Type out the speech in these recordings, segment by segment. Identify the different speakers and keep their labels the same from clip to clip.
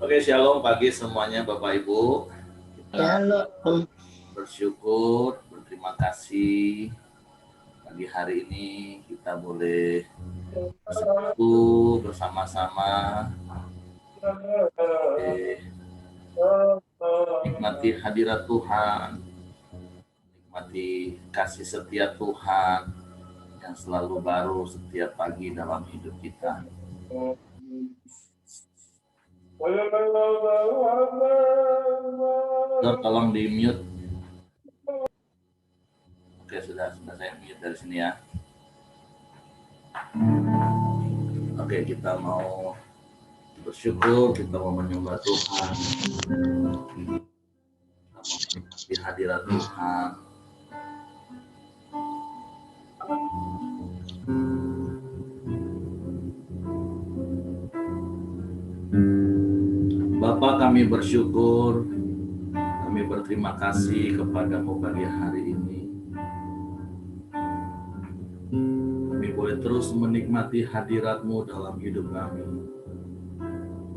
Speaker 1: Oke, shalom pagi semuanya Bapak Ibu. Kita bersyukur, berterima kasih pagi hari ini kita boleh bersatu bersama-sama. Nikmati hadirat Tuhan, nikmati kasih setia Tuhan yang selalu baru setiap pagi dalam hidup kita. Tolong di mute. Oke, sudah saya mute dari sini ya. Oke, kita mau bersyukur, kita mau menyembah Tuhan, kita mau menikmati hadirat Tuhan. Bapa, kami bersyukur, kami berterima kasih kepadamu pagi hari ini. Kami boleh terus menikmati hadirat-Mu dalam hidup kami.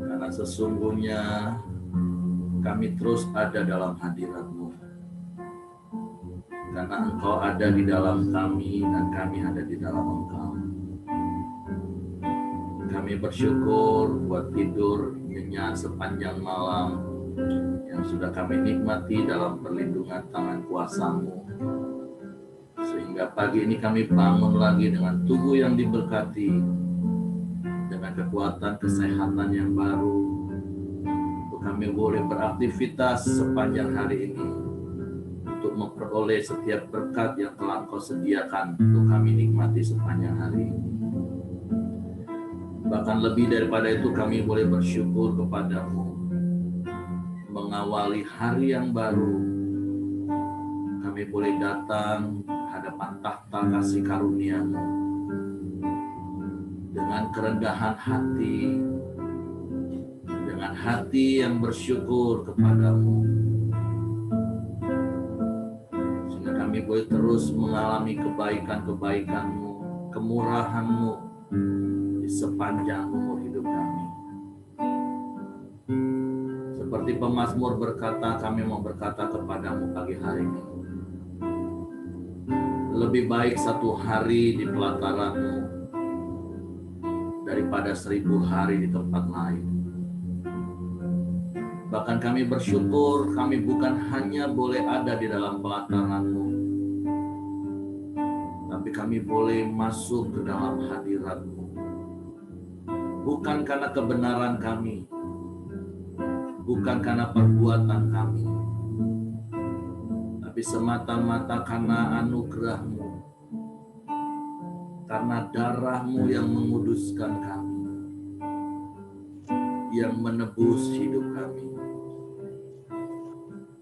Speaker 1: Karena sesungguhnya kami terus ada dalam hadirat-Mu. Karena Engkau ada di dalam kami dan kami ada di dalam Engkau. Kami bersyukur buat tidur nyenyak sepanjang malam yang sudah kami nikmati dalam perlindungan tangan kuasa-Mu. Sehingga pagi ini kami bangun lagi dengan tubuh yang diberkati, dengan kekuatan kesehatan yang baru, untuk kami boleh beraktivitas sepanjang hari ini, untuk memperoleh setiap berkat yang telah Engkau sediakan untuk kami nikmati sepanjang hari ini. Bahkan lebih daripada itu kami boleh bersyukur kepadamu, mengawali hari yang baru, kami boleh datang hadapan tahta kasih karunia-Mu dengan kerendahan hati, dengan hati yang bersyukur kepadamu, sehingga kami boleh terus mengalami kebaikan-kebaikan-Mu, kemurahan-Mu di sepanjang umur hidup kami. Seperti pemazmur berkata, kami mau berkata kepadamu pagi hari ini, lebih baik satu hari di pelataran-Mu daripada 1000 hari di tempat lain. Bahkan kami bersyukur kami bukan hanya boleh ada di dalam pelataran-Mu, tapi kami boleh masuk ke dalam hadirat-Mu. Bukan karena kebenaran kami, bukan karena perbuatan kami, tapi semata-mata karena anugerah-Mu, karena darah-Mu yang menguduskan kami, yang menebus hidup kami,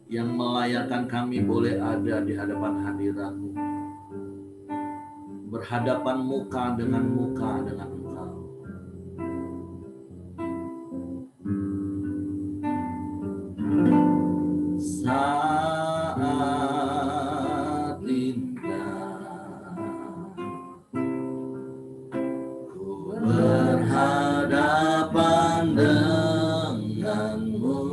Speaker 1: yang melayakkan kami boleh ada di hadapan hadirat-Mu, berhadapan muka dengan Engkau. Saat indah ku berhadapan denganmu,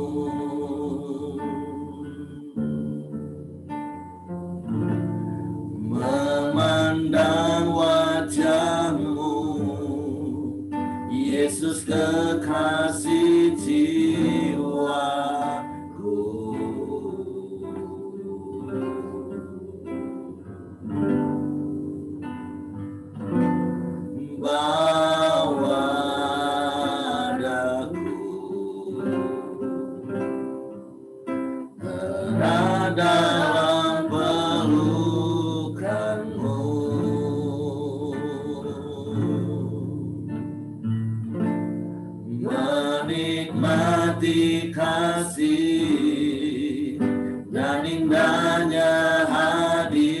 Speaker 1: memandang wajah-Mu, Yesus kekasih jiwa. Dalam pelukan-Mu, menikmati kasih dan indahnya hadirat-Mu.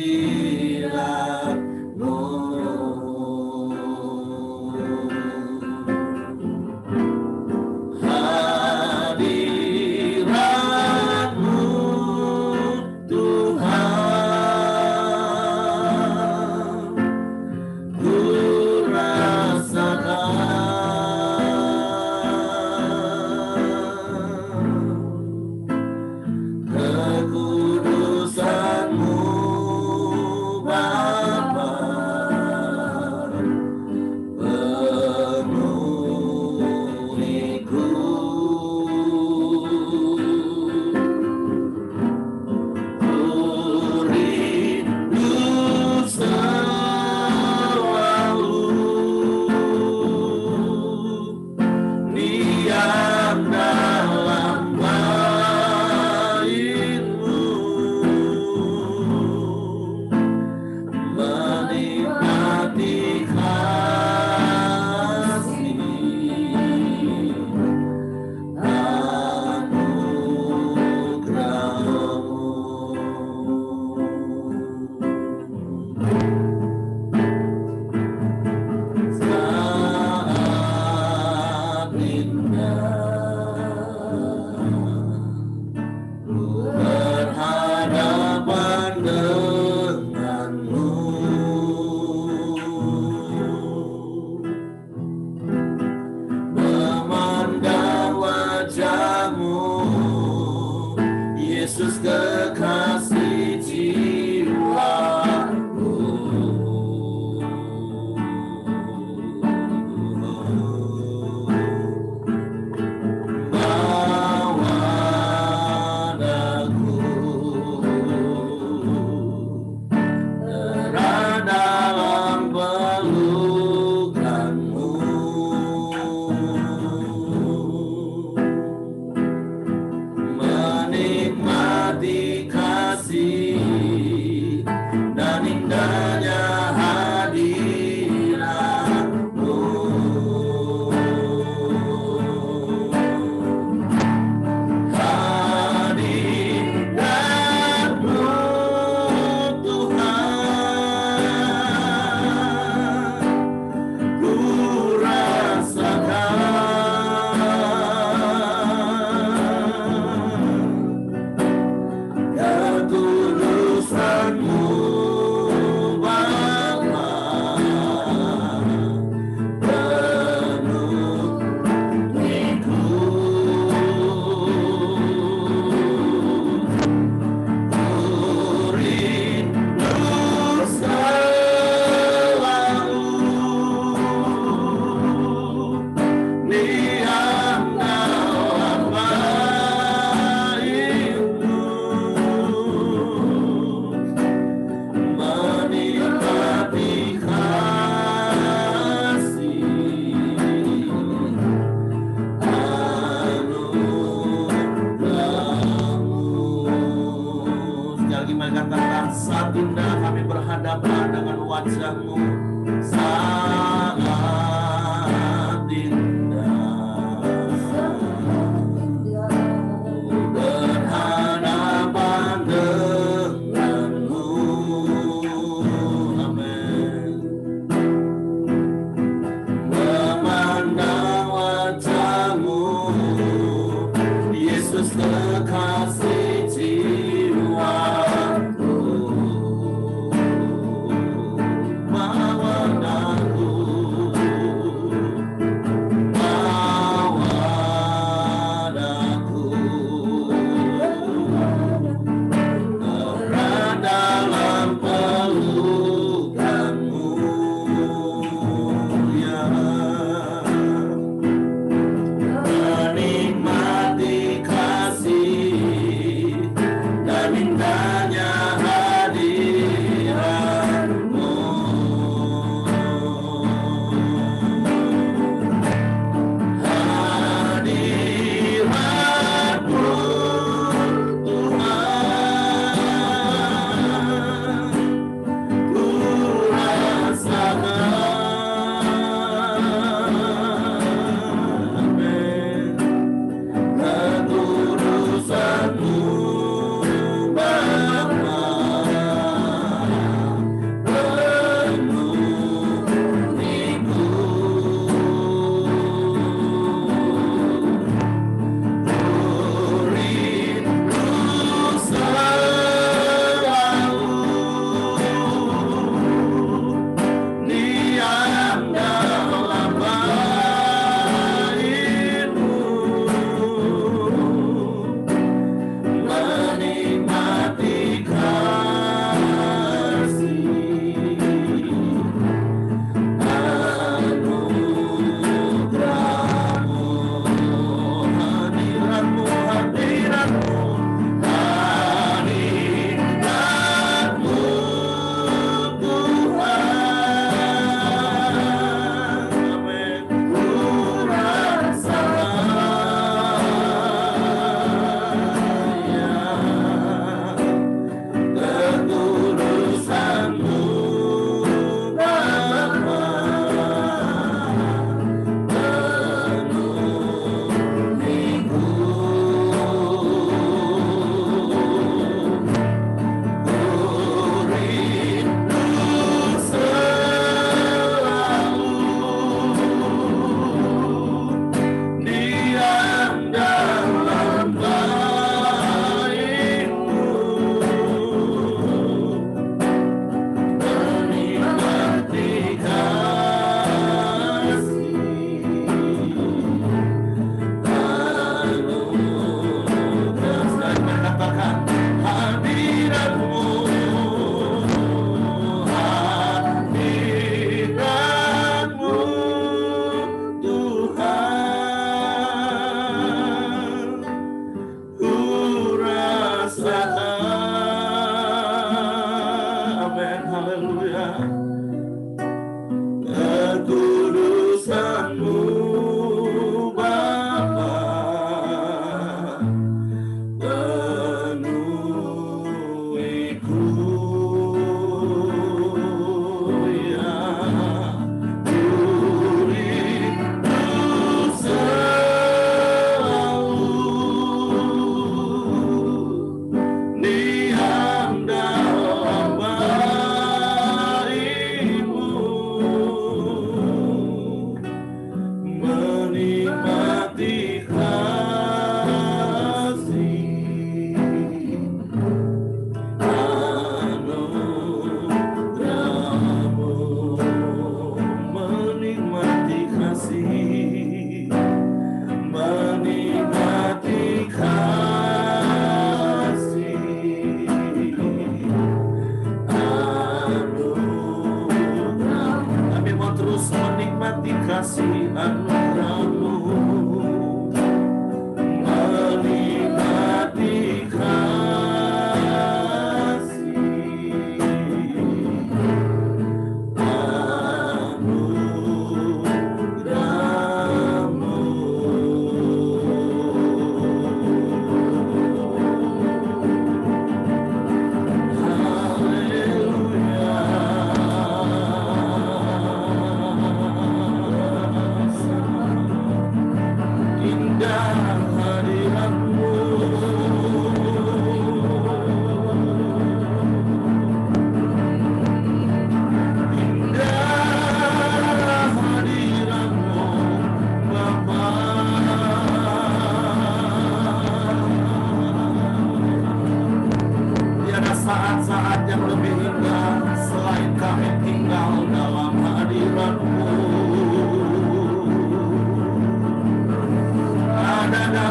Speaker 1: berhadapan denganmu, memandang wajahmu, Yesus kekasih jiwaku. Saat indah kami berhadapan dengan wajah-Mu, sangat indah. Berhadapan denganmu, amin. Memandang wajah-Mu, Yesus kekasih jiwa. Menikmati kasih Kami mau terus menikmati kasih anugerah-Mu, menikmati kasih anugerah-Mu. Indah hadirat-Mu, indah hadirat-Mu Bapa. Tiada saat-saat yang lebih indah selain kami tinggal dalam hadirat-Mu. Ada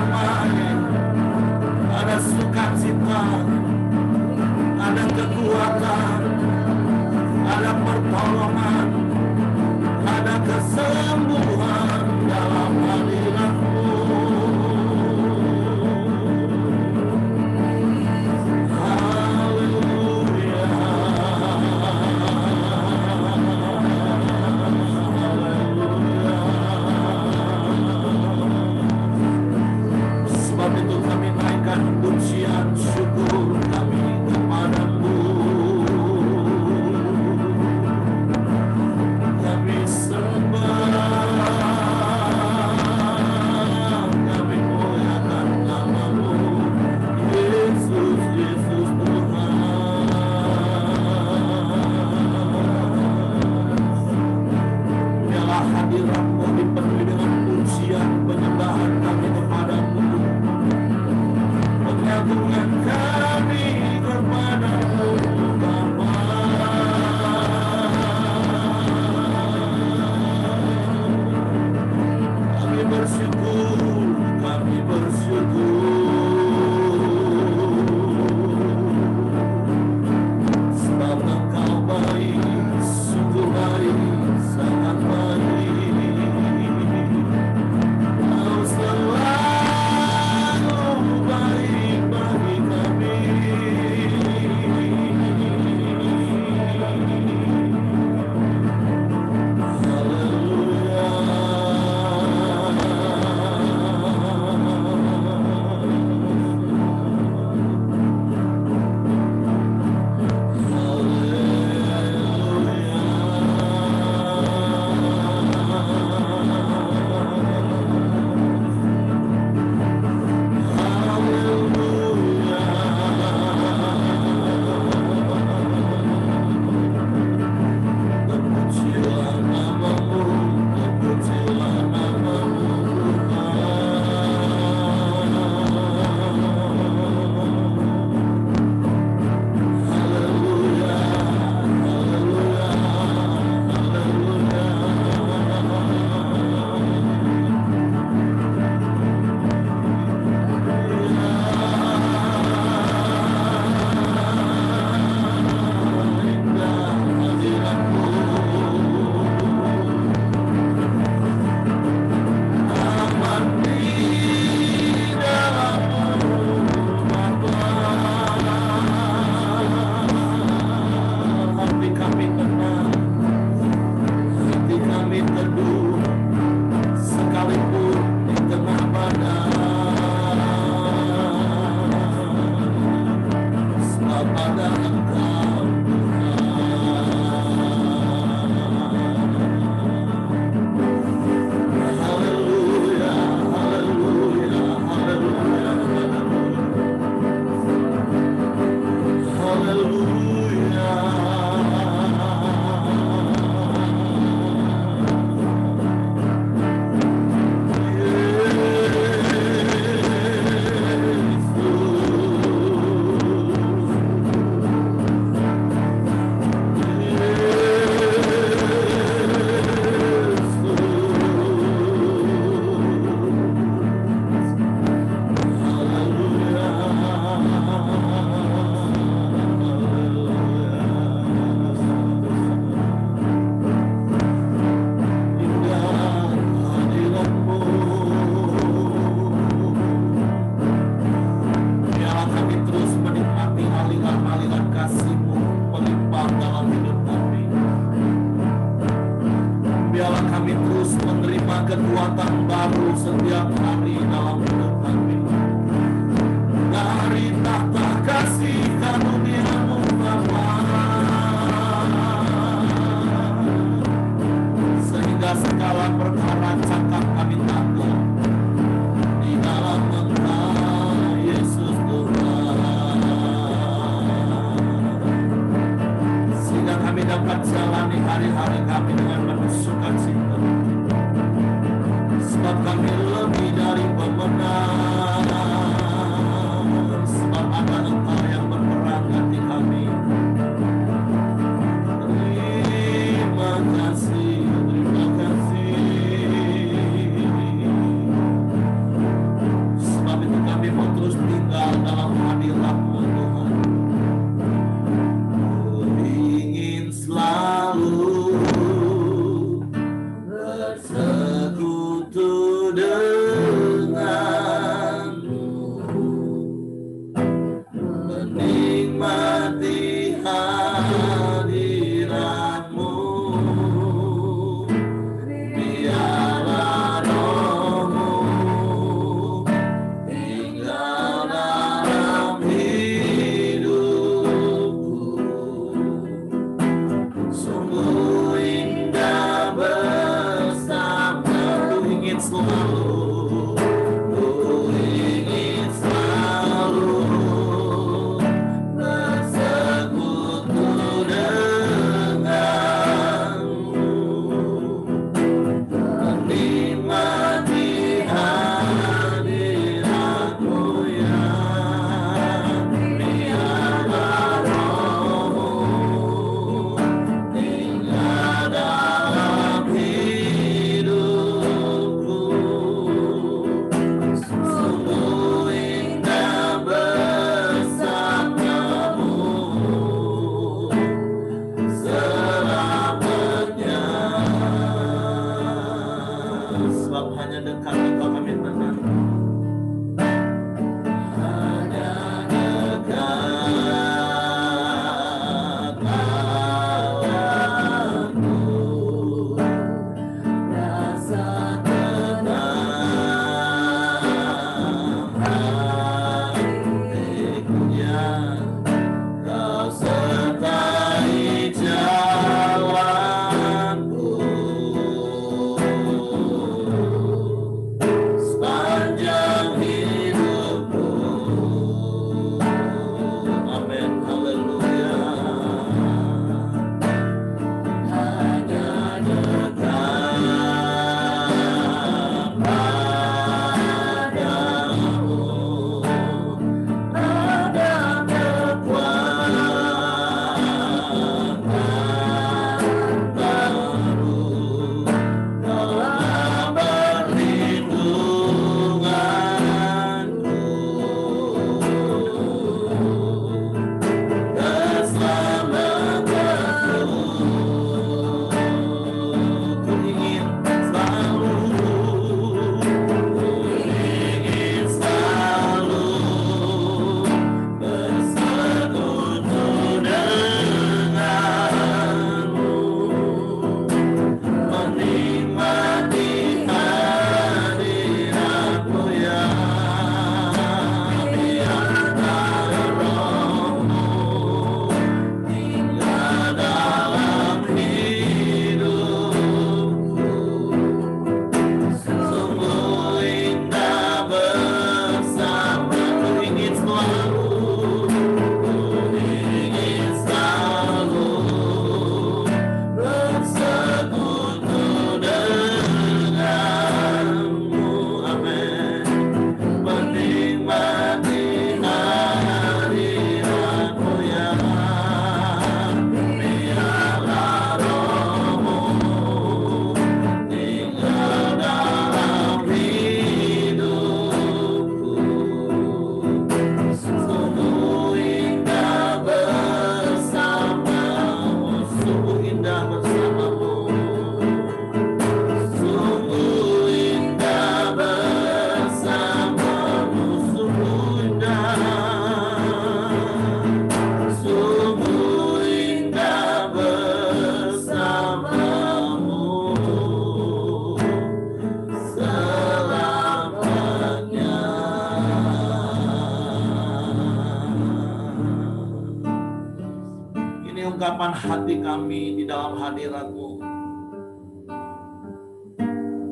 Speaker 1: kelengkapan hati kami di dalam hadirat-Mu.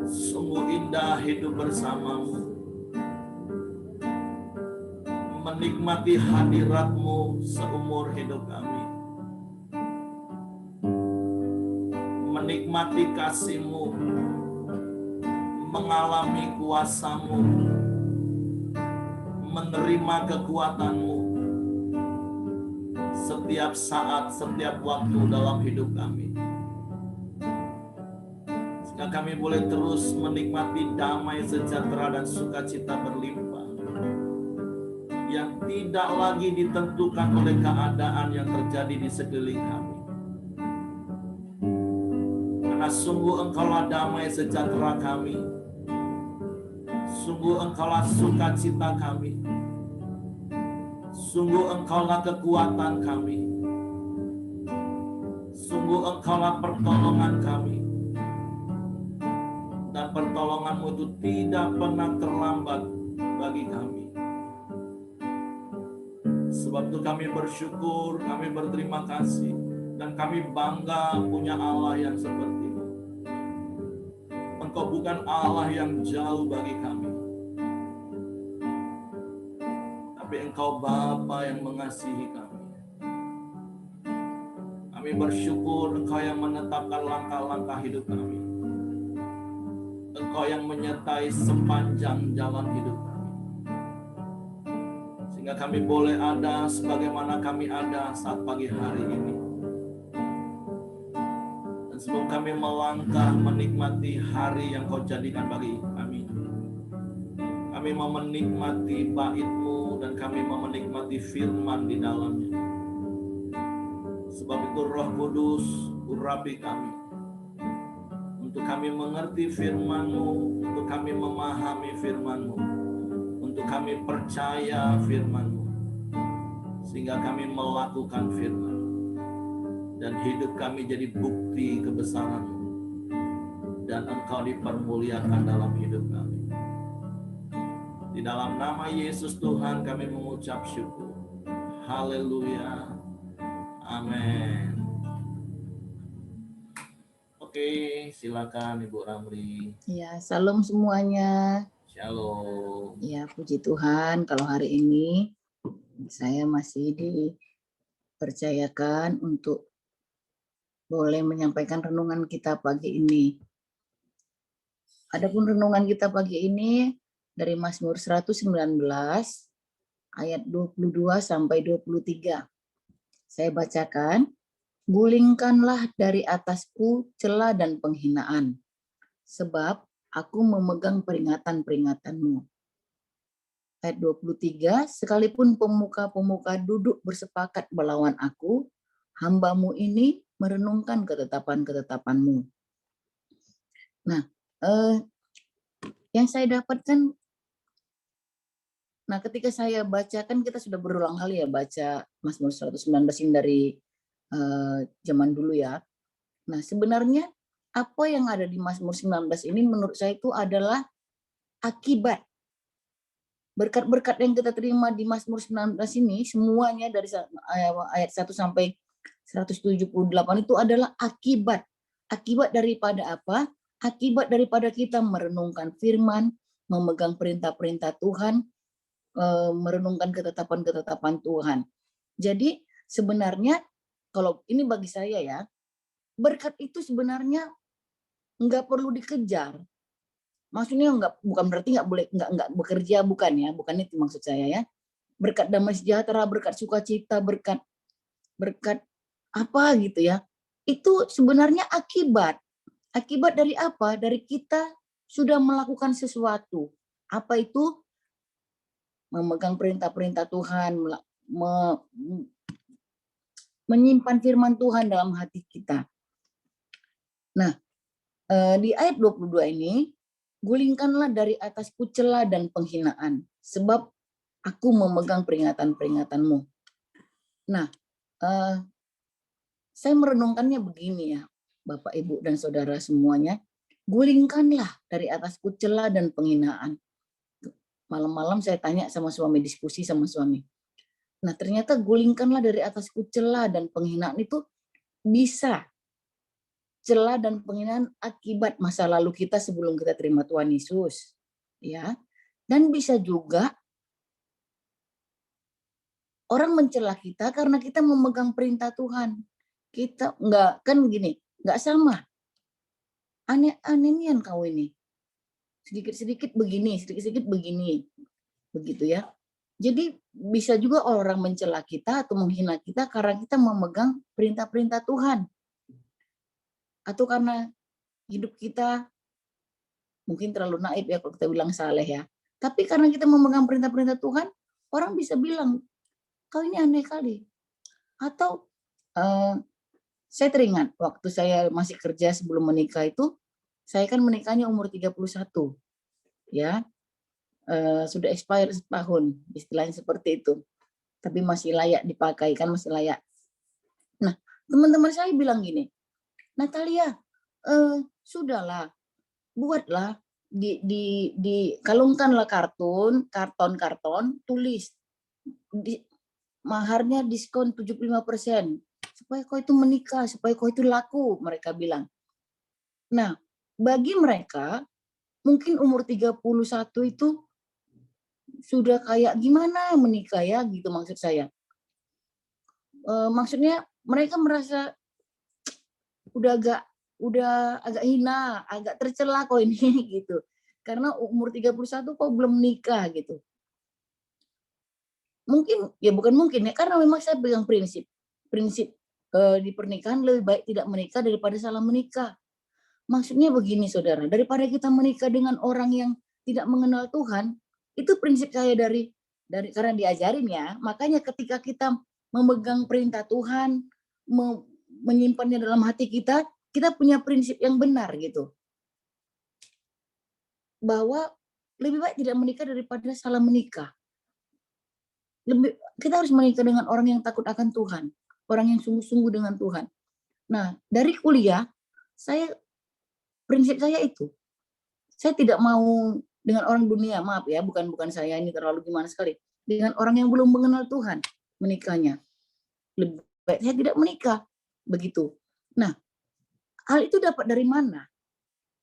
Speaker 1: Sungguh indah hidup bersama-Mu, menikmati hadirat-Mu seumur hidup kami, menikmati kasih-Mu, mengalami kuasa-Mu, menerima kekuatan-Mu setiap saat, setiap waktu dalam hidup kami. Sehingga kami boleh terus menikmati damai, sejahtera, dan sukacita berlimpah yang tidak lagi ditentukan oleh keadaan yang terjadi di sekeliling kami. Karena sungguh Engkaulah damai sejahtera kami, sungguh Engkaulah sukacita kami, sungguh Engkaulah kekuatan kami, sungguh Engkaulah pertolongan kami, dan pertolongan-Mu itu tidak pernah terlambat bagi kami. Sebab itu kami bersyukur, kami berterima kasih, dan kami bangga punya Allah yang seperti itu. Engkau bukan Allah yang jauh bagi kami, tapi Engkau Bapa yang mengasihi kami. Kami bersyukur Engkau yang menetapkan langkah-langkah hidup kami. Engkau yang menyertai sepanjang jalan hidup kami. Sehingga kami boleh ada sebagaimana kami ada saat pagi hari ini. Dan sebelum kami melangkah menikmati hari yang Kau jadikan bagi kami mau menikmati bait-Mu dan kami mau menikmati firman di dalamnya. Sebab itu Roh Kudus urapi kami, untuk kami mengerti firman-Mu, untuk kami memahami firman-Mu, untuk kami percaya firman-Mu, sehingga kami melakukan firman, dan hidup kami jadi bukti kebesaran-Mu, dan Engkau dipermuliakan dalam hidup kami. Di dalam nama Yesus Tuhan kami mengucap syukur. Haleluya. Amin. Oke, silakan Ibu Ramli.
Speaker 2: Ya, salam semuanya.
Speaker 1: Shalom.
Speaker 2: Ya, puji Tuhan kalau hari ini saya masih dipercayakan untuk boleh menyampaikan renungan kita pagi ini. Adapun renungan kita pagi ini dari Mazmur 119 ayat 22 sampai 23. Saya bacakan, gulingkanlah dari atasku cela dan penghinaan, sebab aku memegang peringatan-peringatan-Mu. Ayat 23, sekalipun pemuka-pemuka duduk bersepakat melawan aku, hamba-Mu ini merenungkan ketetapan-ketetapan-Mu. Nah, yang saya dapatkan, nah ketika saya bacakan, kita sudah berulang kali ya baca Mazmur 119 ini dari zaman dulu ya. Nah sebenarnya apa yang ada di Mazmur 19 ini menurut saya itu adalah akibat berkat-berkat yang kita terima di Mazmur 19 ini, semuanya dari ayat 1 sampai 178 itu adalah akibat. Akibat daripada apa? Akibat daripada kita merenungkan firman, memegang perintah-perintah Tuhan, merenungkan ketetapan-ketetapan Tuhan. Jadi sebenarnya kalau ini bagi saya ya, berkat itu sebenarnya nggak perlu dikejar. Maksudnya bukan berarti nggak bekerja, bukan ya, bukan itu maksud saya ya. Berkat damai sejahtera, berkat sukacita, berkat apa gitu ya. Itu sebenarnya akibat dari apa? Dari kita sudah melakukan sesuatu. Apa itu? Memegang perintah-perintah Tuhan, menyimpan firman Tuhan dalam hati kita. Nah, di ayat 22 ini, gulingkanlah dari atasku cela dan penghinaan, sebab aku memegang peringatan-peringatan-Mu. Nah, saya merenungkannya begini ya, Bapak, Ibu, dan Saudara semuanya, gulingkanlah dari atasku cela dan penghinaan. Malam-malam saya tanya sama suami, diskusi sama suami. Nah ternyata gulingkanlah dari atasku cela dan penghinaan itu bisa celah dan penghinaan akibat masa lalu kita sebelum kita terima Tuhan Yesus, ya. Dan bisa juga orang mencela kita karena kita memegang perintah Tuhan. Kita nggak, kan gini, nggak sama. Aneh-anehan kau ini. Sedikit-sedikit begini, sedikit-sedikit begini. Begitu ya. Jadi bisa juga orang mencela kita atau menghina kita karena kita memegang perintah-perintah Tuhan. Atau karena hidup kita mungkin terlalu naif ya kalau kita bilang saleh ya. Tapi karena kita memegang perintah-perintah Tuhan, orang bisa bilang, kau ini aneh kali. Atau saya teringat waktu saya masih kerja sebelum menikah itu, saya kan menikahnya umur 31. Ya, sudah expire setahun, istilahnya seperti itu. Tapi masih layak dipakai, kan masih layak. Nah, teman-teman saya bilang gini, Natalia, sudahlah, buatlah, kalungkanlah karton, tulis, maharnya diskon 75%, supaya kau itu menikah, supaya kau itu laku, mereka bilang. Nah, bagi mereka, mungkin umur 31 itu sudah kayak gimana menikah ya, gitu maksud saya. Maksudnya mereka merasa udah agak hina, agak tercela kok ini gitu. Karena umur 31 kok belum nikah gitu. Mungkin, ya bukan mungkin ya, karena memang saya pegang prinsip di pernikahan lebih baik tidak menikah daripada salah menikah. Maksudnya begini saudara, daripada kita menikah dengan orang yang tidak mengenal Tuhan, itu prinsip saya dari karena diajarin ya. Makanya ketika kita memegang perintah Tuhan, menyimpannya dalam hati kita punya prinsip yang benar gitu. Bahwa lebih baik tidak menikah daripada salah menikah. Kita harus menikah dengan orang yang takut akan Tuhan, orang yang sungguh-sungguh dengan Tuhan. Nah, dari kuliah, prinsip saya itu, saya tidak mau dengan orang dunia, maaf ya, bukan saya ini terlalu gimana sekali, dengan orang yang belum mengenal Tuhan menikahnya. Lebih baik saya tidak menikah, begitu. Nah, hal itu dapat dari mana?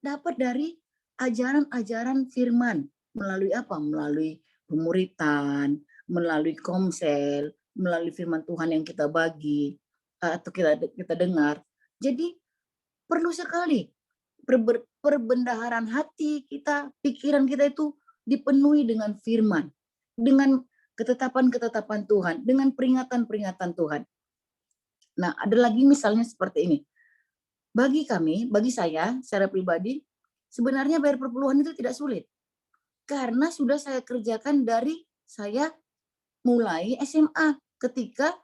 Speaker 2: Dapat dari ajaran-ajaran firman. Melalui apa? Melalui pemuritan, melalui komsel, melalui firman Tuhan yang kita bagi, atau kita dengar. Jadi perlu sekali perbendaharaan hati kita, pikiran kita itu dipenuhi dengan firman, dengan ketetapan-ketetapan Tuhan, dengan peringatan-peringatan Tuhan. Nah, ada lagi misalnya seperti ini. Bagi saya secara pribadi, sebenarnya bayar perpuluhan itu tidak sulit. Karena sudah saya kerjakan dari saya mulai SMA, ketika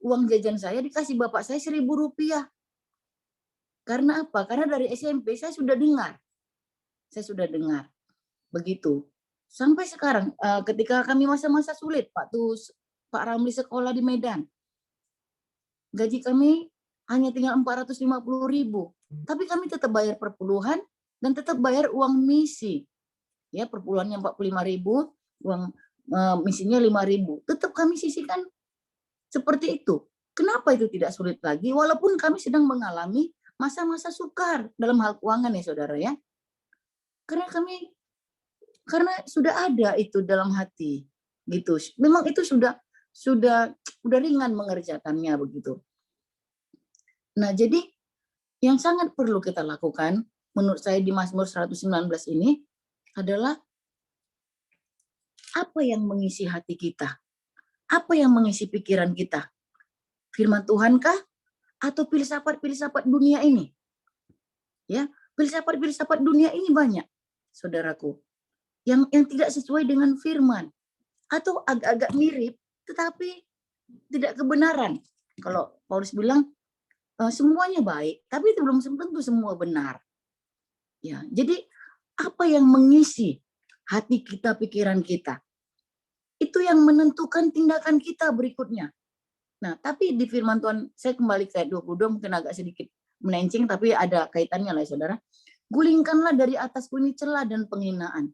Speaker 2: uang jajan saya dikasih bapak saya Rp1.000. Karena apa? Karena dari SMP saya sudah dengar. Begitu. Sampai sekarang, ketika kami masa-masa sulit, Pak Ramli sekolah di Medan. Gaji kami hanya tinggal 450.000. Tapi kami tetap bayar perpuluhan dan tetap bayar uang misi. Ya, perpuluhannya 45.000, uang misinya 5.000. Tetap kami sisihkan seperti itu. Kenapa itu tidak sulit lagi? Walaupun kami sedang mengalami masa-masa sukar dalam hal keuangan ya saudara ya. Karena sudah ada itu dalam hati gitu. Memang itu sudah ringan mengerjakannya begitu. Nah, jadi yang sangat perlu kita lakukan menurut saya di Mazmur 119 ini adalah apa yang mengisi hati kita? Apa yang mengisi pikiran kita? Firman Tuhankah atau filsafat-filsafat dunia ini? Ya, filsafat-filsafat dunia ini banyak, saudaraku. Yang tidak sesuai dengan firman atau agak-agak mirip tetapi tidak kebenaran. Kalau Paulus bilang semuanya baik, tapi itu belum tentu semua benar. Ya, jadi apa yang mengisi hati kita, pikiran kita? Itu yang menentukan tindakan kita berikutnya. Nah, tapi di firman Tuhan, saya kembali ke ayat 22, mungkin agak sedikit melenceng, tapi ada kaitannya lah saudara. Gulingkanlah dari atasku ini celah dan penghinaan.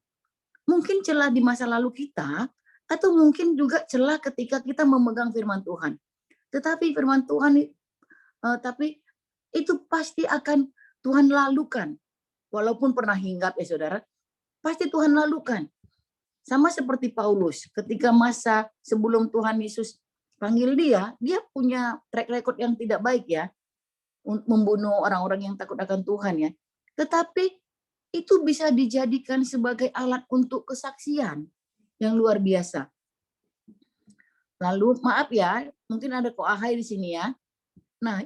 Speaker 2: Mungkin celah di masa lalu kita, atau mungkin juga celah ketika kita memegang firman Tuhan. Tetapi firman Tuhan tapi itu pasti akan Tuhan lalukan. Walaupun pernah hinggap ya saudara, pasti Tuhan lalukan. Sama seperti Paulus, ketika masa sebelum Tuhan Yesus panggil dia punya track record yang tidak baik ya, membunuh orang-orang yang takut akan Tuhan ya. Tetapi itu bisa dijadikan sebagai alat untuk kesaksian yang luar biasa. Lalu maaf ya, mungkin ada Ko Ahai di sini ya. Nah,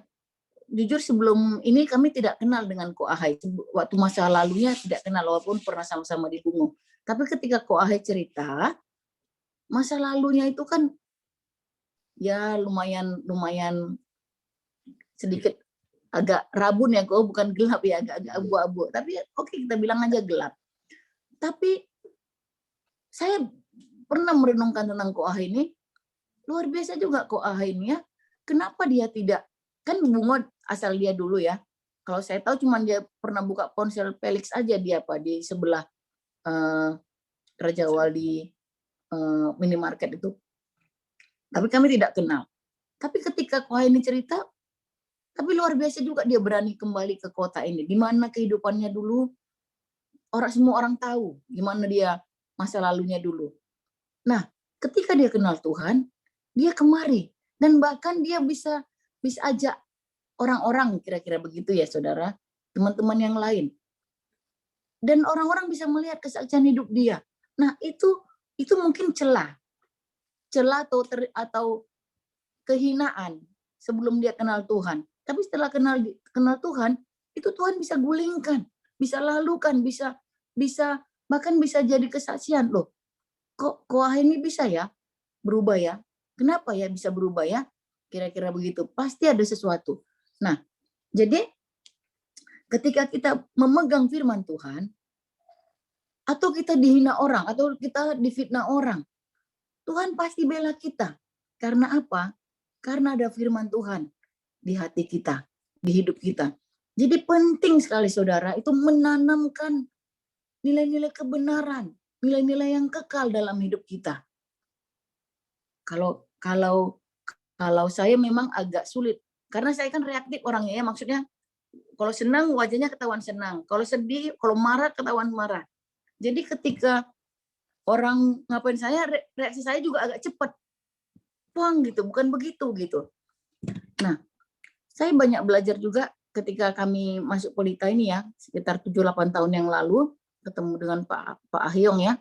Speaker 2: jujur sebelum ini kami tidak kenal dengan Ko Ahai. Waktu masa lalunya tidak kenal, walaupun pernah sama-sama di Bungo. Tapi ketika Ko Ahai cerita, masa lalunya itu kan ya lumayan sedikit agak rabun ya, Ko, bukan gelap ya, agak abu-abu. Tapi oke, kita bilang aja gelap. Tapi saya pernah merenungkan tentang Ko Ahai ini, luar biasa juga Ko Ahai ini ya. Kenapa dia tidak, kan Bungo asal dia dulu ya. Kalau saya tahu cuman dia pernah buka ponsel Felix aja dia di sebelah Raja Wali minimarket itu. Tapi kami tidak kenal. Tapi ketika Ko Ahai ini cerita, tapi luar biasa juga dia berani kembali ke kota ini. Di mana kehidupannya dulu, semua orang tahu gimana dia masa lalunya dulu. Nah, ketika dia kenal Tuhan, dia kemari. Dan bahkan dia bisa ajak orang-orang, kira-kira begitu ya saudara, teman-teman yang lain. Dan orang-orang bisa melihat kesaksian hidup dia. Nah, itu mungkin celah atau kehinaan sebelum dia kenal Tuhan. Tapi setelah kenal Tuhan, itu Tuhan bisa gulingkan, bisa lalukan, bisa bahkan bisa jadi kesaksian loh. Kok Ko Ahai ini bisa ya berubah ya? Kenapa ya bisa berubah ya? Kira-kira begitu. Pasti ada sesuatu. Nah, jadi ketika kita memegang firman Tuhan, atau kita dihina orang, atau kita difitnah orang, Tuhan pasti bela kita. Karena apa? Karena ada firman Tuhan di hati kita, di hidup kita. Jadi penting sekali saudara, itu menanamkan nilai-nilai kebenaran, nilai-nilai yang kekal dalam hidup kita. Kalau saya memang agak sulit, karena saya kan reaktif orangnya ya, maksudnya kalau senang wajahnya ketahuan senang, kalau sedih, kalau marah ketahuan marah. Jadi ketika orang ngapain saya, reaksi saya juga agak cepat. Puang gitu, bukan begitu gitu. Nah, saya banyak belajar juga ketika kami masuk Pelita ini ya, sekitar 7-8 tahun yang lalu, ketemu dengan Pak Ahyong ya.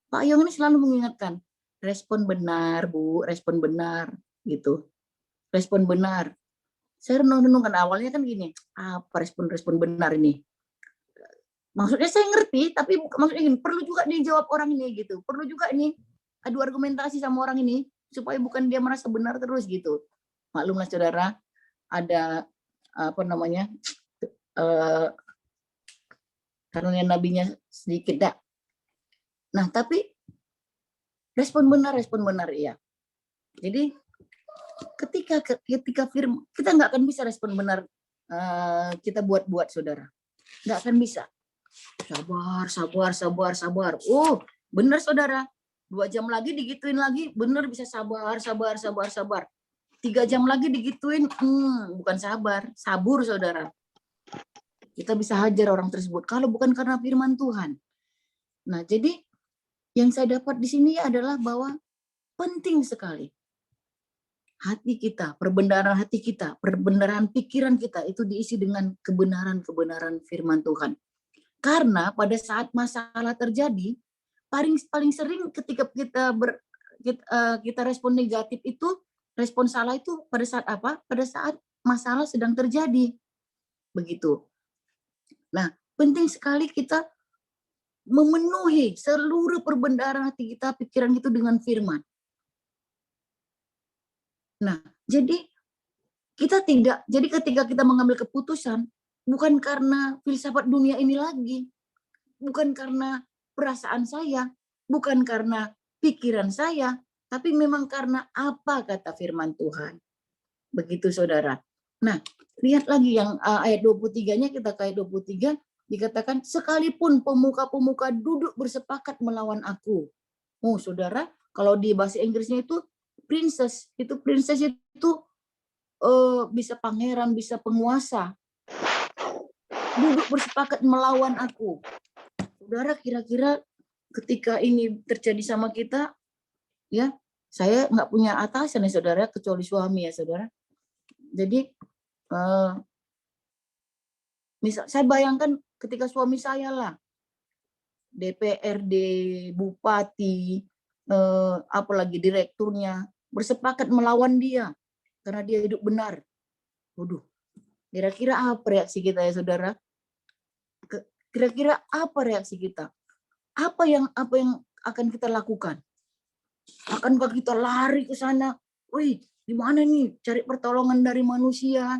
Speaker 2: Pak Ahyong ini selalu mengingatkan, respon benar Bu, respon benar gitu. Respon benar. Saya renung-renungkan awalnya kan gini, apa respon benar ini? Maksudnya saya ngerti, tapi maksudnya gini, perlu juga dijawab orang ini gitu. Perlu juga ini adu argumentasi sama orang ini supaya bukan dia merasa benar terus gitu. Maklumlah saudara, ada karunia nabinya sedikit dah. Nah, tapi respon benar ya. Jadi ketika firman, kita nggak akan bisa respon benar kita buat saudara. Nggak akan bisa. Sabar. Oh, benar saudara. 2 jam lagi digituin lagi, benar bisa sabar. 3 jam lagi digituin, bukan sabur saudara. Kita bisa hajar orang tersebut kalau bukan karena firman Tuhan. Nah, jadi yang saya dapat di sini adalah bahwa penting sekali hati kita, perbendaharaan hati kita, perbendaharaan pikiran kita itu diisi dengan kebenaran firman Tuhan. Karena pada saat masalah terjadi, paling sering ketika kita respon negatif itu, respon salah itu pada saat apa? Pada saat masalah sedang terjadi. Begitu. Nah, penting sekali kita memenuhi seluruh perbendaharaan hati kita, pikiran itu dengan firman. Nah, jadi ketika kita mengambil keputusan, bukan karena filsafat dunia ini lagi, bukan karena perasaan saya, bukan karena pikiran saya, tapi memang karena apa kata firman Tuhan. Begitu saudara. Nah, lihat lagi yang ayat 23-nya, kita ke ayat 23, dikatakan, sekalipun pemuka-pemuka duduk bersepakat melawan aku. Oh saudara, kalau di bahasa Inggrisnya itu princess itu bisa pangeran, bisa penguasa, duduk bersepakat melawan aku. Saudara, kira-kira ketika ini terjadi sama kita, ya, saya nggak punya atasan ya saudara, kecuali suami ya saudara. Jadi misal saya bayangkan ketika suami saya lah, DPRD, bupati, apalagi direkturnya bersepakat melawan dia karena dia hidup benar. Waduh, kira-kira apa reaksi kita ya saudara? Kira-kira apa reaksi kita? Apa yang akan kita lakukan? Akankah kita lari ke sana? Wih, gimana nih cari pertolongan dari manusia?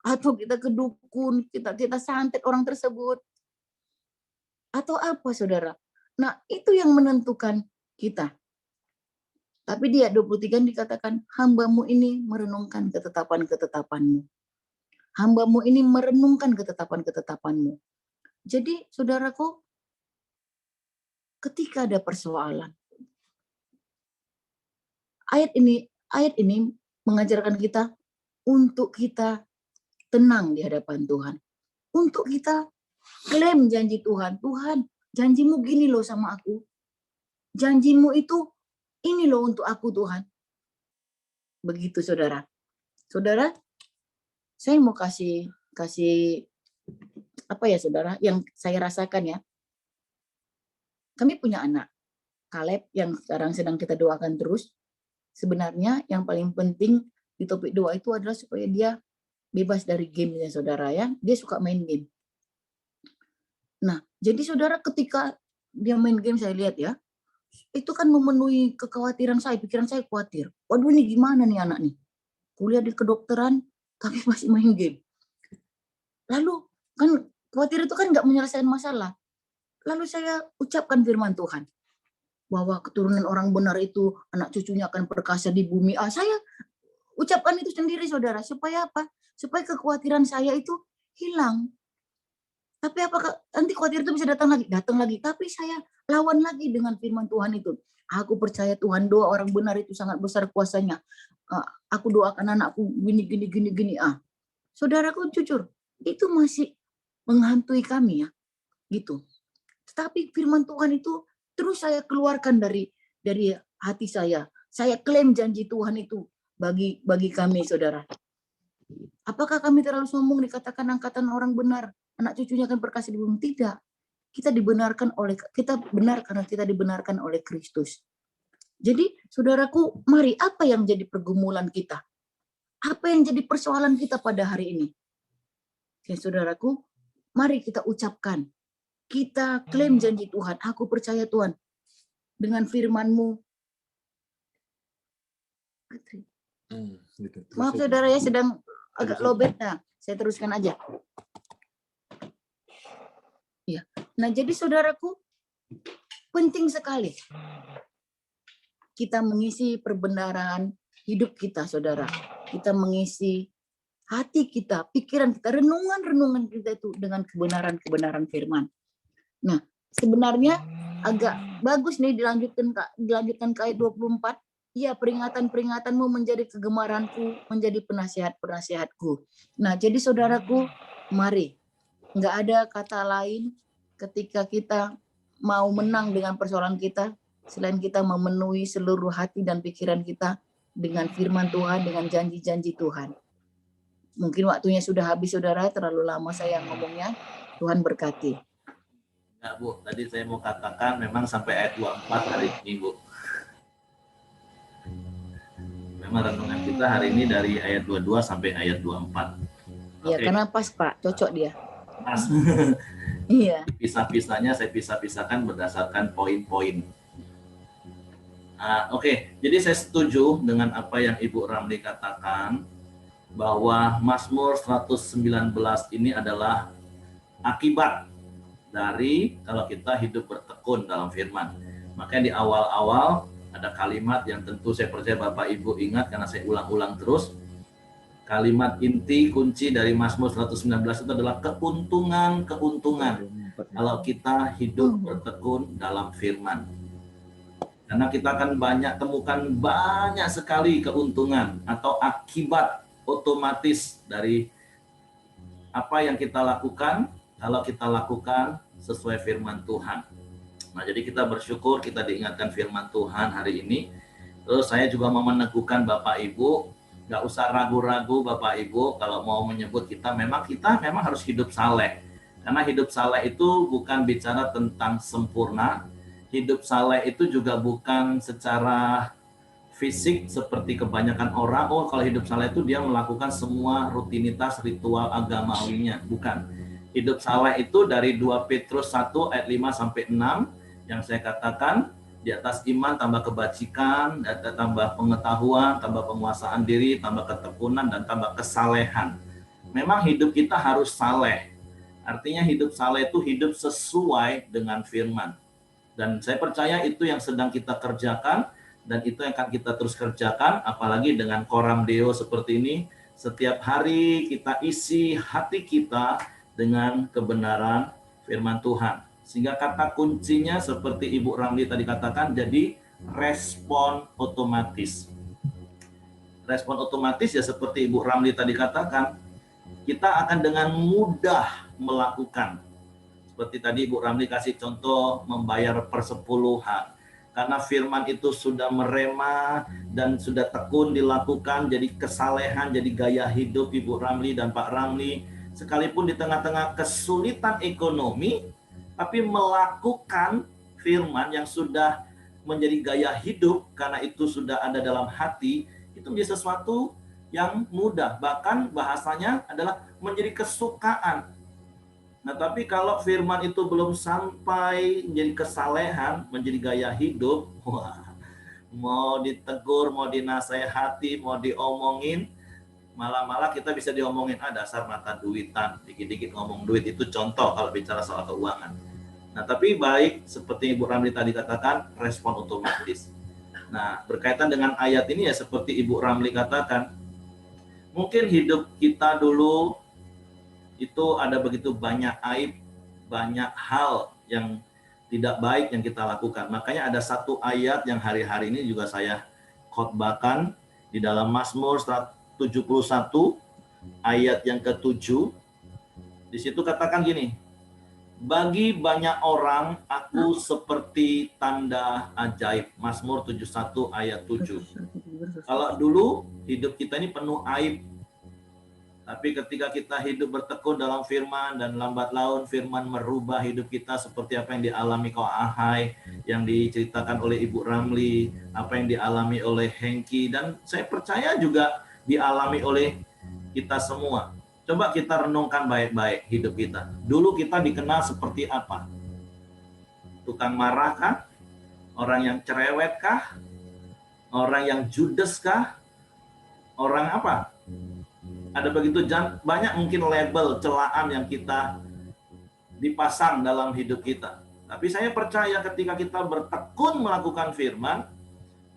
Speaker 2: Atau kita ke dukun, kita santet orang tersebut? Atau apa saudara? Nah, itu yang menentukan kita. Tapi di ayat 23 dikatakan, hambamu ini merenungkan ketetapan-ketetapanmu. Hambamu ini merenungkan ketetapan-ketetapanmu. Jadi, saudaraku, ketika ada persoalan, ayat ini mengajarkan kita untuk kita tenang di hadapan Tuhan. Untuk kita klaim janji Tuhan. Tuhan, janjimu gini loh sama aku. Janjimu itu ini loh untuk aku Tuhan. Begitu saudara. Saudara, saya mau kasih apa ya saudara, yang saya rasakan ya. Kami punya anak, Kaleb, yang sekarang sedang kita doakan terus. Sebenarnya yang paling penting di topik doa itu adalah supaya dia bebas dari game ya saudara ya. Dia suka main game. Nah, jadi saudara ketika dia main game saya lihat ya, itu kan memenuhi kekhawatiran saya, pikiran saya khawatir. Waduh ini gimana nih anak nih? Kuliah di kedokteran tapi masih main game. Lalu kan khawatir itu kan nggak menyelesaikan masalah. Lalu saya ucapkan firman Tuhan bahwa keturunan orang benar itu anak cucunya akan perkasa di bumi. Saya ucapkan itu sendiri saudara, supaya apa? Supaya kekhawatiran saya itu hilang. Tapi apakah nanti khawatir itu bisa datang lagi? Datang lagi. Tapi saya lawan lagi dengan firman Tuhan itu. Aku percaya Tuhan, doa orang benar itu sangat besar kuasanya. Aku doakan anakku gini. Saudaraku jujur, itu masih menghantui kami ya. Gitu. Tetapi firman Tuhan itu terus saya keluarkan dari hati saya. Saya klaim janji Tuhan itu bagi kami saudara. Apakah kami terlalu sombong dikatakan angkatan orang benar, anak cucunya akan berkasih di bumi? Tidak. Kita benar karena kita dibenarkan oleh Kristus. Jadi, saudaraku, mari apa yang jadi pergumulan kita? Apa yang jadi persoalan kita pada hari ini? Oke, saudaraku, mari kita ucapkan. Kita klaim janji Tuhan. Aku percaya Tuhan. Dengan firman-Mu. Maaf saudara ya, sedang agak lowbat. Nah, saya teruskan aja. Ya. Nah, jadi saudaraku, penting sekali kita mengisi perbenaran hidup kita, saudara. Kita mengisi hati kita, pikiran kita, renungan kita itu dengan kebenaran firman. Nah, sebenarnya agak bagus nih dilanjutkan ke ayat 24. Ya, peringatan-peringatanmu menjadi kegemaranku, menjadi penasihat-penasihatku. Nah, jadi saudaraku, mari. Nggak ada kata lain ketika kita mau menang dengan persoalan kita, selain kita memenuhi seluruh hati dan pikiran kita dengan firman Tuhan, dengan janji-janji Tuhan. Mungkin waktunya sudah habis, saudara. Terlalu lama saya ngomongnya. Tuhan berkati.
Speaker 1: Enggak, Bu. Tadi saya mau katakan memang sampai ayat 24 hari ini, Bu. Memang renungan kita hari ini dari ayat 22 sampai ayat 24.
Speaker 2: Ya, karena pas, Pak. Cocok dia.
Speaker 1: Pas.
Speaker 2: Iya.
Speaker 1: Pisah-pisahnya saya pisah-pisahkan berdasarkan poin-poin. Oke. Jadi saya setuju dengan apa yang Ibu Ramli katakan, bahwa Mazmur 119 ini adalah akibat dari kalau kita hidup bertekun dalam firman. Makanya di awal-awal ada kalimat yang tentu saya percaya Bapak Ibu ingat karena saya ulang-ulang terus. Kalimat inti kunci dari Mazmur 119 itu adalah keuntungan kalau kita hidup bertekun dalam firman. Karena kita akan temukan banyak sekali keuntungan atau akibat otomatis dari apa yang kita lakukan kalau kita lakukan sesuai firman Tuhan. Nah, jadi kita bersyukur kita diingatkan firman Tuhan hari ini. Terus saya juga mau meneguhkan Bapak Ibu, nggak usah ragu-ragu Bapak Ibu kalau mau menyebut kita memang harus hidup saleh. Karena hidup saleh itu bukan bicara tentang sempurna. Hidup saleh itu juga bukan secara fisik seperti kebanyakan orang, oh kalau hidup saleh itu dia melakukan semua rutinitas ritual agamawinya. Bukan. Hidup saleh itu dari 2 Petrus 1 ayat 5 sampai 6 yang saya katakan, di atas iman tambah kebajikan, tambah pengetahuan, tambah penguasaan diri, tambah ketekunan, dan tambah kesalehan. Memang hidup kita harus saleh. Artinya hidup saleh itu hidup sesuai dengan firman. Dan saya percaya itu yang sedang kita kerjakan, dan itu yang akan kita terus kerjakan, apalagi dengan Koram Deo seperti ini. Setiap hari kita isi hati kita dengan kebenaran firman Tuhan. Sehingga kata kuncinya seperti Ibu Ramli tadi katakan, jadi respon otomatis. Respon otomatis ya seperti Ibu Ramli tadi katakan, kita akan dengan mudah melakukan. Seperti tadi Ibu Ramli kasih contoh membayar persepuluhan. Karena firman itu sudah merema dan sudah tekun dilakukan, jadi kesalehan, jadi gaya hidup Ibu Ramli dan Pak Ramli. Sekalipun di tengah-tengah kesulitan ekonomi, tapi melakukan firman yang sudah menjadi gaya hidup karena itu sudah ada dalam hati, itu menjadi sesuatu yang mudah. Bahkan bahasanya adalah menjadi kesukaan. Nah, tapi kalau firman itu belum sampai menjadi kesalehan, menjadi gaya hidup, wah, mau ditegur, mau dinasehati, mau diomongin, malah kita bisa diomongin, dasar mata duitan, dikit-dikit ngomong duit, itu contoh kalau bicara soal keuangan. Nah, tapi baik seperti Ibu Ramli tadi katakan, respon otomatis. Nah, berkaitan dengan ayat ini ya seperti Ibu Ramli katakan, mungkin hidup kita dulu itu ada begitu banyak aib, banyak hal yang tidak baik yang kita lakukan. Makanya ada satu ayat yang hari-hari ini juga saya khotbahkan di dalam Mazmur 71 ayat yang ke-7. Di situ katakan gini, bagi banyak orang aku seperti tanda ajaib. Mazmur 71 ayat 7. Kalau dulu hidup kita ini penuh aib, tapi ketika kita hidup bertekun dalam firman dan lambat laun firman merubah hidup kita seperti apa yang dialami Ko Ahai, yang diceritakan oleh Ibu Ramli, apa yang dialami oleh Hengki, dan saya percaya juga dialami oleh kita semua. Coba kita renungkan baik-baik hidup kita. Dulu kita dikenal seperti apa? Tukang marah kah? Orang yang cerewet kah? Orang yang judes kah? Orang apa? Ada begitu banyak mungkin label celaan yang kita dipasang dalam hidup kita. Tapi saya percaya ketika kita bertekun melakukan firman,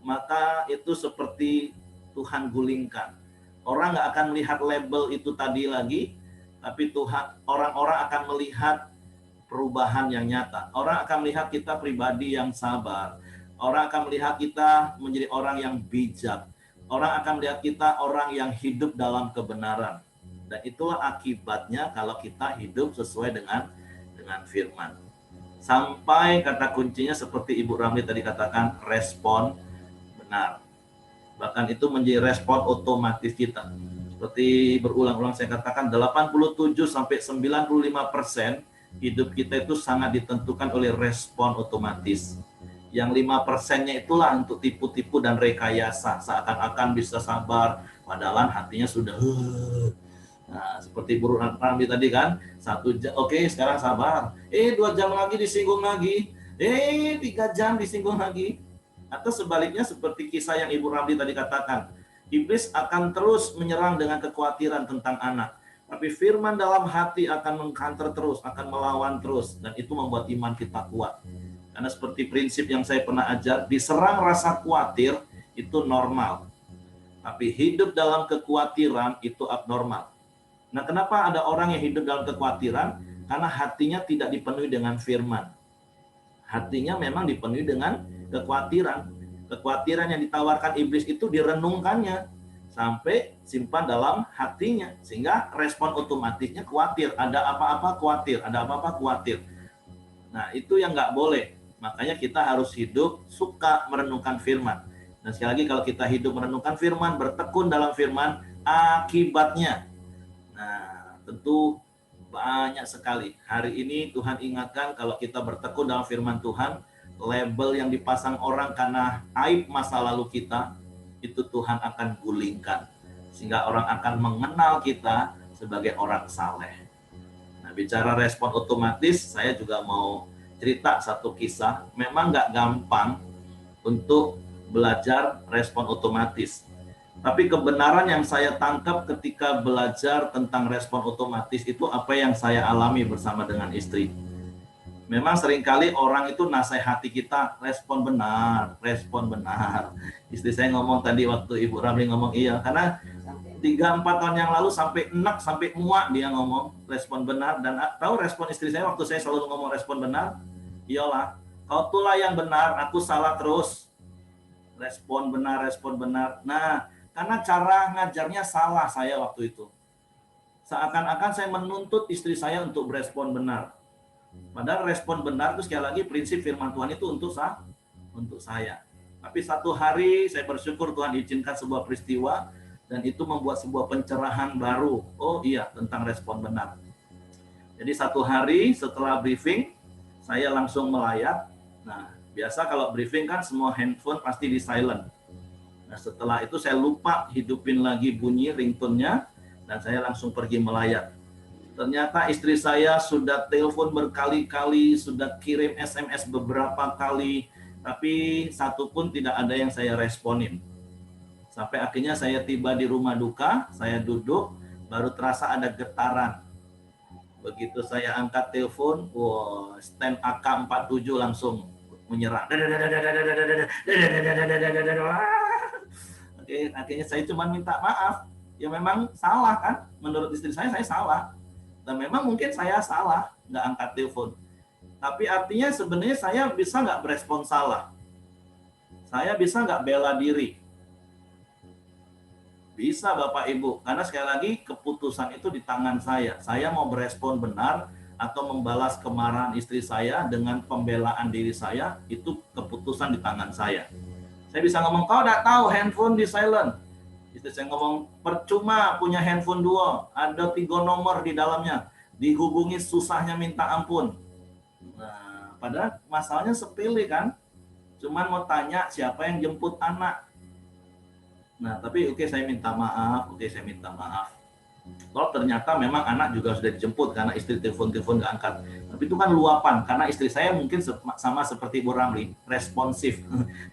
Speaker 1: maka itu seperti Tuhan gulingkan. Orang nggak akan melihat label itu tadi lagi, tapi orang-orang akan melihat perubahan yang nyata. Orang akan melihat kita pribadi yang sabar. Orang akan melihat kita menjadi orang yang bijak. Orang akan melihat kita orang yang hidup dalam kebenaran. Dan itulah akibatnya kalau kita hidup sesuai dengan firman. Sampai kata kuncinya seperti Ibu Ramli tadi katakan, respon benar. Bahkan itu menjadi respon otomatis kita. Seperti berulang-ulang saya katakan, 87-95% hidup kita itu sangat ditentukan oleh respon otomatis. Yang 5%-nya itulah untuk tipu-tipu dan rekayasa, seakan-akan bisa sabar, padahal hatinya sudah nah, seperti Ibu Ramli tadi kan, 1 jam, oke, sekarang sabar, 2 jam lagi disinggung lagi, 3 jam disinggung lagi. Atau sebaliknya seperti kisah yang Ibu Ramli tadi katakan, iblis akan terus menyerang dengan kekhawatiran tentang anak, tapi firman dalam hati akan mengkanter terus, akan melawan terus, dan itu membuat iman kita kuat. Karena seperti prinsip yang saya pernah ajar, diserang rasa khawatir itu normal. Tapi hidup dalam kekhawatiran itu abnormal. Nah, kenapa ada orang yang hidup dalam kekhawatiran? Karena hatinya tidak dipenuhi dengan firman. Hatinya memang dipenuhi dengan Kekhawatiran yang ditawarkan iblis itu direnungkannya sampai simpan dalam hatinya, sehingga respon otomatisnya khawatir. Ada apa-apa khawatir, ada apa-apa khawatir. Nah, itu yang nggak boleh. Makanya kita harus hidup suka merenungkan firman. Dan sekali lagi, kalau kita hidup merenungkan firman, bertekun dalam firman, akibatnya, nah tentu banyak sekali. Hari ini Tuhan ingatkan, kalau kita bertekun dalam firman Tuhan, label yang dipasang orang karena aib masa lalu kita, itu Tuhan akan gulingkan. Sehingga orang akan mengenal kita sebagai orang saleh. Nah, bicara respon otomatis, saya juga mau cerita satu kisah. Memang nggak gampang untuk belajar respon otomatis. Tapi kebenaran yang saya tangkap ketika belajar tentang respon otomatis itu apa yang saya alami bersama dengan istri. Memang seringkali orang itu nasihati kita, respon benar, respon benar. Istri saya ngomong tadi waktu Ibu Ramli ngomong iya, karena 3-4 tahun yang lalu sampai enak, sampai muak dia ngomong respon benar. Dan tahu respon istri saya waktu saya selalu ngomong respon benar? Iyalah, kau tulah yang benar, aku salah terus. Respon benar, respon benar. Nah, karena cara ngajarnya salah saya waktu itu. Seakan-akan saya menuntut istri saya untuk berespon benar. Padahal respon benar itu sekali lagi prinsip firman Tuhan itu untuk saya. Tapi satu hari saya bersyukur Tuhan izinkan sebuah peristiwa, dan itu membuat sebuah pencerahan baru. Oh iya, tentang respon benar. Jadi satu hari setelah briefing, saya langsung melayat. Nah, biasa kalau briefing kan semua handphone pasti di silent. Nah, setelah itu saya lupa hidupin lagi bunyi ringtone-nya, dan saya langsung pergi melayat. Ternyata istri saya sudah telepon berkali-kali, sudah kirim SMS beberapa kali, tapi satu pun tidak ada yang saya responin. Sampai akhirnya saya tiba di rumah duka, saya duduk, baru terasa ada getaran. Begitu saya angkat telepon, wow, stand AK-47 langsung menyerang. Oke, akhirnya saya cuma minta maaf. Ya memang salah kan, menurut istri saya salah. Dan memang mungkin saya salah, nggak angkat telepon. Tapi artinya sebenarnya saya bisa nggak berespon salah? Saya bisa nggak bela diri? Bisa Bapak Ibu, karena sekali lagi keputusan itu di tangan saya. Saya mau berespon benar atau membalas kemarahan istri saya dengan pembelaan diri saya, itu keputusan di tangan saya. Saya bisa ngomong, kau udah tahu handphone di silent. Istri saya ngomong, percuma punya handphone 2, ada 3 nomor di dalamnya, dihubungi susahnya minta ampun. Nah, padahal masalahnya sepele kan, cuman mau tanya siapa yang jemput anak. Nah, tapi oke, saya minta maaf, Kalau ternyata memang anak juga sudah dijemput karena istri telepon nggak angkat. Tapi itu kan luapan, karena istri saya mungkin sama seperti Bu Ramli, responsif.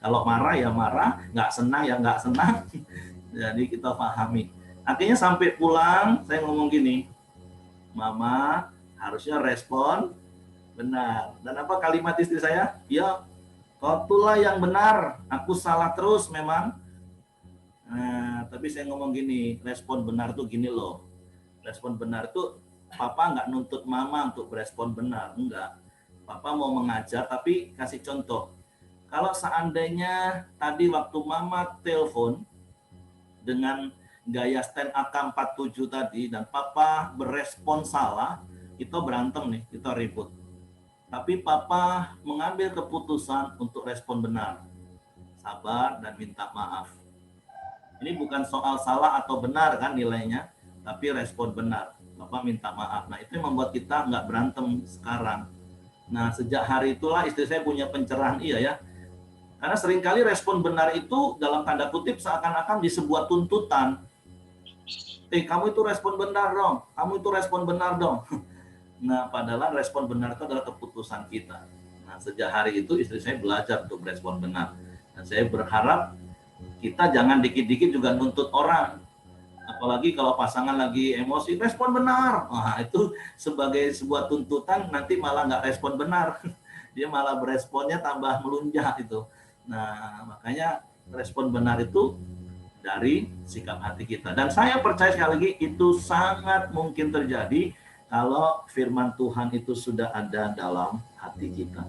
Speaker 1: Kalau marah ya marah, nggak senang ya nggak senang. Jadi kita pahami. Akhirnya sampai pulang, saya ngomong gini, Mama harusnya respon benar. Dan apa kalimat istri saya? Ya, kau tulah yang benar, aku salah terus memang. Nah, tapi saya ngomong gini, respon benar tuh gini loh. Respon benar tuh, Papa nggak nuntut Mama untuk berespon benar, enggak. Papa mau mengajar, tapi kasih contoh. Kalau seandainya tadi waktu Mama telepon dengan gaya stand AK-47 tadi, dan Papa berespon salah, itu berantem nih, kita ribut. Tapi Papa mengambil keputusan untuk respon benar. Sabar dan minta maaf. Ini bukan soal salah atau benar kan nilainya, tapi respon benar. Bapak minta maaf. Nah, itu yang membuat kita nggak berantem sekarang. Nah, sejak hari itulah istri saya punya pencerahan, iya ya. Karena seringkali respon benar itu dalam tanda kutip seakan-akan di sebuah tuntutan. Kamu itu respon benar dong. Kamu itu respon benar dong. Nah, padahal respon benar itu adalah keputusan kita. Nah, sejak hari itu istri saya belajar untuk respon benar. Dan saya berharap kita jangan dikit-dikit juga nuntut orang. Apalagi kalau pasangan lagi emosi, respon benar. Nah, itu sebagai sebuah tuntutan, nanti malah nggak respon benar. Dia malah beresponnya tambah melunjak itu. Nah, makanya respon benar itu dari sikap hati kita. Dan saya percaya sekali lagi, itu sangat mungkin terjadi kalau firman Tuhan itu sudah ada dalam hati kita.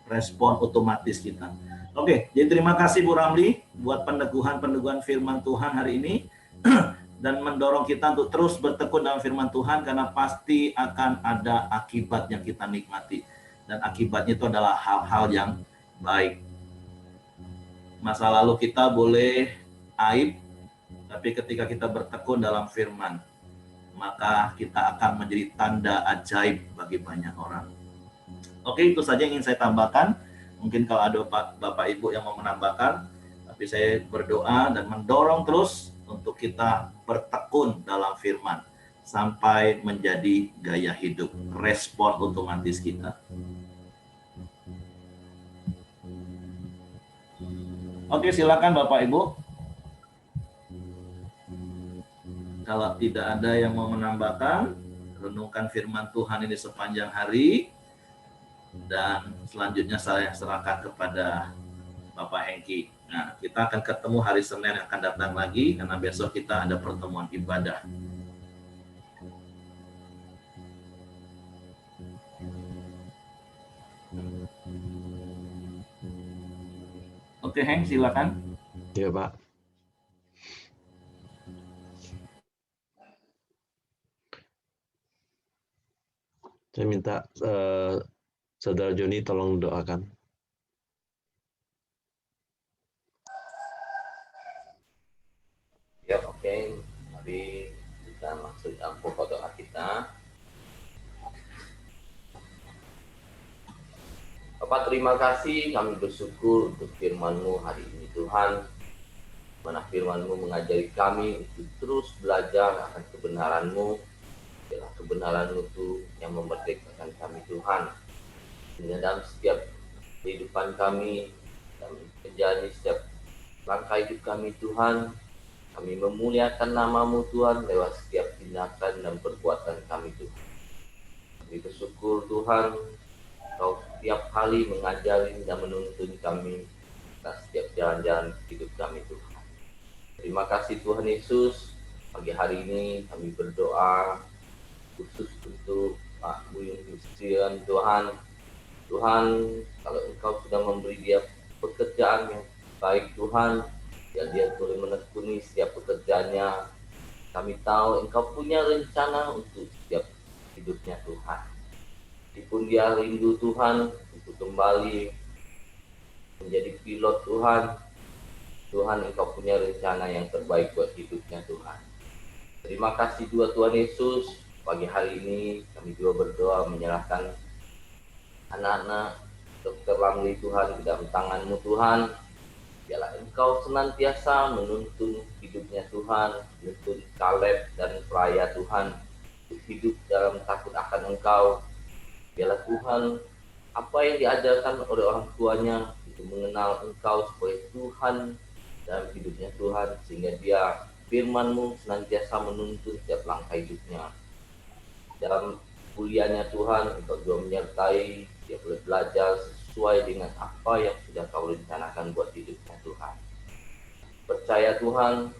Speaker 1: respon otomatis kita. Oke, jadi terima kasih Bu Ramli buat peneguhan firman Tuhan hari ini dan mendorong kita untuk terus bertekun dalam firman Tuhan karena pasti akan ada akibat yang kita nikmati dan akibatnya itu adalah hal-hal yang baik. Masa lalu kita boleh aib, tapi ketika kita bertekun dalam firman, maka kita akan menjadi tanda ajaib bagi banyak orang. Oke, itu saja yang ingin saya tambahkan. Mungkin kalau ada Bapak Ibu yang mau menambahkan, tapi saya berdoa dan mendorong terus untuk kita bertekun dalam firman sampai menjadi gaya hidup, respon otomatis kita. Oke, silakan Bapak Ibu. Kalau tidak ada yang mau menambahkan, renungkan firman Tuhan ini sepanjang hari. Dan selanjutnya saya serahkan kepada Bapak Hengki. Nah, kita akan ketemu hari Senin yang akan datang lagi, karena besok kita ada pertemuan ibadah. Oke, Heng, silakan.
Speaker 3: Iya, Pak. Saya minta Saudara Joni tolong doakan.
Speaker 1: Ya, oke. Mari kita masuk dalam pokok doa kita. Bapak, terima kasih, kami bersyukur untuk firman-Mu hari ini Tuhan. Mana firman-Mu mengajari kami untuk terus belajar akan kebenaran-Mu. Biarlah kebenaran-Mu itu yang memerdekakan kami Tuhan. Sehingga dalam setiap kehidupan kami, dalam menjalani setiap langkah hidup kami Tuhan, kami memuliakan nama-Mu Tuhan lewat setiap tindakan dan perbuatan kami Tuhan. Kami bersyukur Tuhan, Kau setiap kali mengajari dan menuntun kami atas setiap jalan-jalan hidup kami Tuhan. Terima kasih Tuhan Yesus, pagi hari ini kami berdoa khusus untuk Pak Buyung Christian Tuhan. Tuhan, kalau Engkau sudah memberi dia pekerjaan yang baik Tuhan, biar dia boleh menekuni setiap pekerjaannya. Kami tahu Engkau punya rencana untuk setiap hidupnya Tuhan. Meskipun dia rindu Tuhan untuk kembali menjadi pilot Tuhan, Tuhan Engkau punya rencana yang terbaik buat hidupnya Tuhan. Terima kasih juga Tuhan Yesus, pagi hari ini kami juga berdoa menyerahkan anak-anak Dr. Ramli Tuhan ke dalam tangan-Mu Tuhan. Biarlah Engkau senantiasa menuntun hidupnya Tuhan, menuntun Kaleb dan Praya Tuhan untuk hidup dalam takut akan Engkau. Biarlah Tuhan, apa yang diajarkan oleh orang tuanya itu mengenal Engkau sebagai Tuhan dalam hidupnya Tuhan, sehingga dia firman-Mu senantiasa menuntun setiap langkah hidupnya. Dalam kuliahnya Tuhan, Engkau juga menyertai dia boleh belajar sesuai dengan apa yang sudah Kau rencanakan buat hidupnya Tuhan. Percaya Tuhan,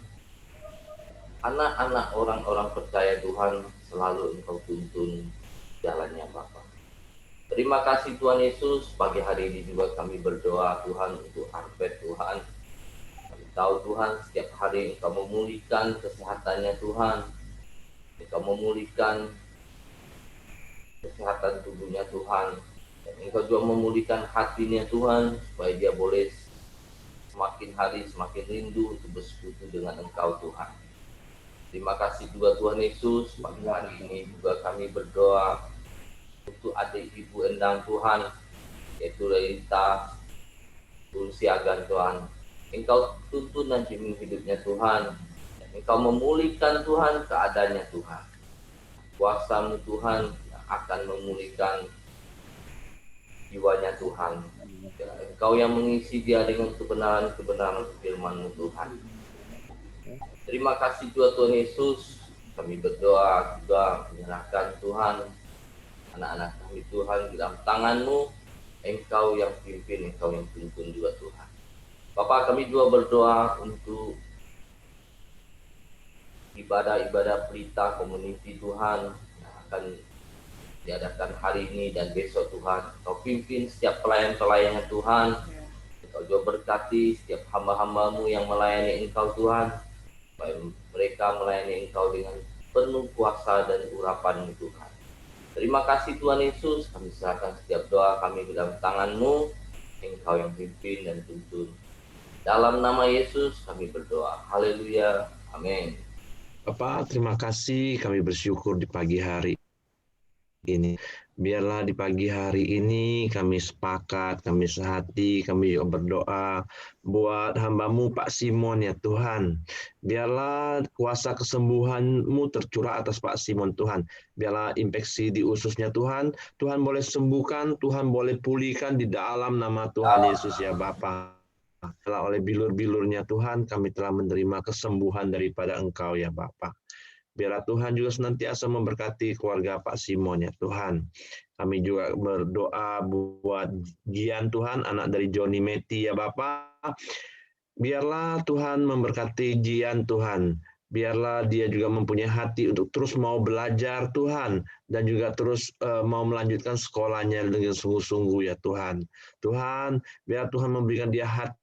Speaker 1: anak-anak orang-orang percaya Tuhan selalu Engkau tuntun jalannya Bapa. Terima kasih Tuhan Yesus, pagi hari ini juga kami berdoa Tuhan untuk Arpet Tuhan. Kami tahu Tuhan setiap hari Engkau memulihkan kesehatannya Tuhan. Engkau memulihkan kesehatan tubuhnya Tuhan. Dan Engkau juga memulihkan hatinya Tuhan, supaya dia boleh semakin hari semakin rindu untuk bersekutu dengan Engkau Tuhan. Terima kasih juga Tuhan Yesus, pagi hari ini juga kami berdoa untuk adik ibu Endang Tuhan, yaitu Relita Tulsiagan Tuhan. Engkau tuntun dan bimbing hidupnya Tuhan, dan Engkau memulihkan Tuhan keadaannya Tuhan. Kuasa-Mu Tuhan akan memulihkan jiwanya Tuhan. Engkau yang mengisi dia dengan kebenaran-kebenaran firman-Mu Tuhan. Terima kasih Tuhan Yesus, kami berdoa juga menyerahkan Tuhan anak-anak kami Tuhan di dalam tangan-Mu. Engkau yang pimpin, Engkau yang tuntun juga Tuhan. Bapak, kami juga berdoa untuk ibadah-ibadah pelita community Tuhan yang akan
Speaker 4: diadakan hari ini dan besok Tuhan. Engkau pimpin setiap pelayan-pelayannya Tuhan. Engkau juga berkati setiap hamba-hambamu yang melayani Engkau Tuhan, supaya mereka melayani Engkau dengan penuh kuasa dan urapan Tuhan. Terima kasih Tuhan Yesus, kami serahkan setiap doa kami ke dalam tangan-Mu, Engkau yang pimpin dan tuntun. Dalam nama Yesus kami berdoa. Haleluya. Amin.
Speaker 3: Bapak, terima kasih, kami bersyukur di pagi hari ini. Biarlah di pagi hari ini kami sepakat, kami sehati, kami juga berdoa buat hamba-Mu Pak Simon ya Tuhan. Biarlah kuasa kesembuhan-Mu tercurah atas Pak Simon Tuhan. Biarlah infeksi di ususnya Tuhan, Tuhan boleh sembuhkan, Tuhan boleh pulihkan di dalam nama Tuhan Yesus ya Bapa. Telah oleh bilur-bilurnya Tuhan, kami telah menerima kesembuhan daripada Engkau ya Bapa. Biarlah Tuhan juga senantiasa memberkati keluarga Pak Simon ya Tuhan. Kami juga berdoa buat Gian Tuhan, anak dari Johnny Meti ya Bapak. Biarlah Tuhan memberkati Gian Tuhan. Biarlah dia juga mempunyai hati untuk terus mau belajar Tuhan. Dan juga terus mau melanjutkan sekolahnya dengan sungguh-sungguh ya Tuhan. Tuhan, biar Tuhan memberikan dia hati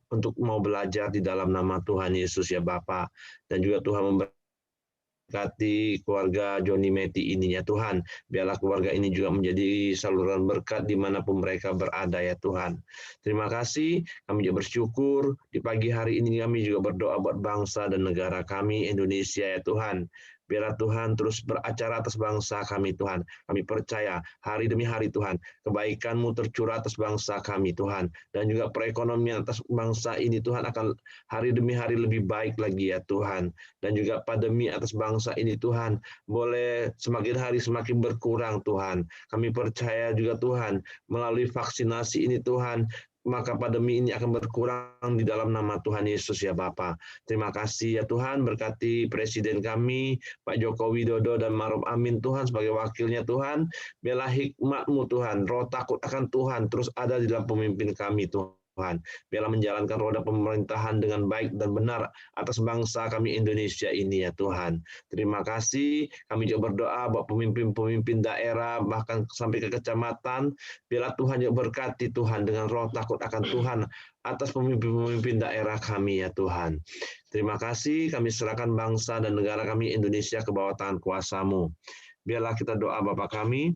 Speaker 3: untuk mau belajar di dalam nama Tuhan Yesus ya Bapak. Dan juga Tuhan memberkati keluarga Johnny Meti ini ya Tuhan. Biarlah keluarga ini juga menjadi saluran berkat dimanapun mereka berada ya Tuhan. Terima kasih, kami juga bersyukur di pagi hari ini kami juga berdoa buat bangsa dan negara kami Indonesia ya Tuhan. Biarlah Tuhan terus beracara atas bangsa kami Tuhan. Kami percaya hari demi hari Tuhan, kebaikan-Mu tercurah atas bangsa kami Tuhan. Dan juga perekonomian atas bangsa ini Tuhan akan hari demi hari lebih baik lagi ya Tuhan. Dan juga pandemi atas bangsa ini Tuhan boleh semakin hari semakin berkurang Tuhan. Kami percaya juga Tuhan melalui vaksinasi ini Tuhan, maka pandemi ini akan berkurang di dalam nama Tuhan Yesus ya Bapa. Terima kasih ya Tuhan, berkati Presiden kami, Pak Joko Widodo dan Maruf Amin Tuhan sebagai wakilnya Tuhan. Biarlah hikmat-Mu Tuhan, roh takut akan Tuhan terus ada di dalam pemimpin kami Tuhan. Biarlah menjalankan roda pemerintahan dengan baik dan benar atas bangsa kami Indonesia ini ya Tuhan. Terima kasih. Kami juga berdoa buat pemimpin-pemimpin daerah bahkan sampai ke kecamatan. Biarlah Tuhan juga berkati Tuhan dengan roh takut akan Tuhan atas pemimpin-pemimpin daerah kami ya Tuhan. Terima kasih. Kami serahkan bangsa dan negara kami Indonesia ke bawah tangan kuasa-Mu. Biarlah kita doa Bapa kami.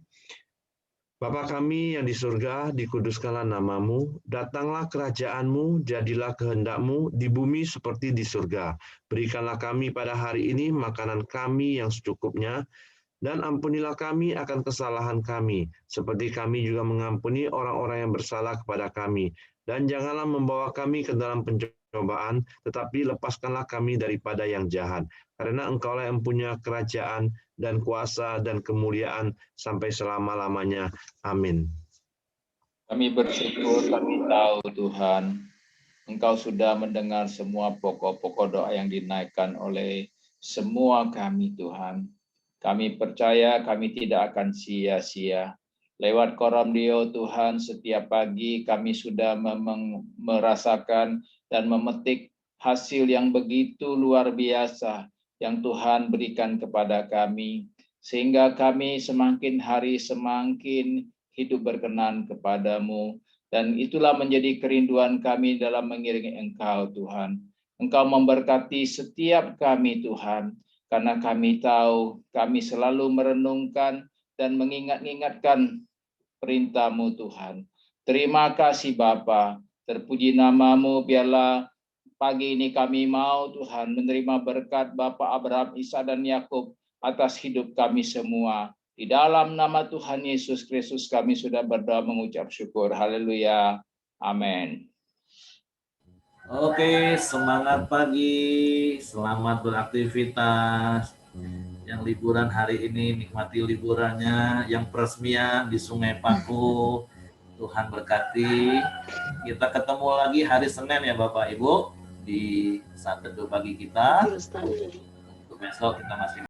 Speaker 3: Bapa kami yang di surga, dikuduskanlah nama-Mu, datanglah kerajaan-Mu, jadilah kehendak-Mu di bumi seperti di surga. Berikanlah kami pada hari ini makanan kami yang secukupnya, dan ampunilah kami akan kesalahan kami, seperti kami juga mengampuni orang-orang yang bersalah kepada kami. Dan janganlah membawa kami ke dalam pencobaan, tetapi lepaskanlah kami daripada yang jahat. Karena Engkaulah yang punya kerajaan dan kuasa dan kemuliaan sampai selama-lamanya. Amin.
Speaker 5: Kami bersyukur, kami tahu Tuhan, Engkau sudah mendengar semua pokok-pokok doa yang dinaikkan oleh semua kami Tuhan. Kami percaya kami tidak akan sia-sia. Lewat Koramdio Tuhan, setiap pagi kami sudah merasakan dan memetik hasil yang begitu luar biasa yang Tuhan berikan kepada kami. Sehingga kami semakin hari semakin hidup berkenan kepadamu. Dan itulah menjadi kerinduan kami dalam mengiringi Engkau Tuhan. Engkau memberkati setiap kami Tuhan. Karena kami tahu kami selalu merenungkan dan mengingat-ingatkan perintah-Mu Tuhan. Terima kasih Bapa, terpuji nama-Mu, biarlah pagi ini kami mau Tuhan menerima berkat Bapa Abraham, Ishak dan Yakub atas hidup kami semua. Di dalam nama Tuhan Yesus Kristus kami sudah berdoa mengucap syukur. Haleluya. Amin.
Speaker 1: Oke, semangat pagi, selamat beraktivitas. Yang liburan hari ini nikmati liburannya, yang peresmian di Sungai Paku, Tuhan berkati. Kita ketemu lagi hari Senin ya Bapak Ibu di saat teduh pagi kita. Untuk besok kita masih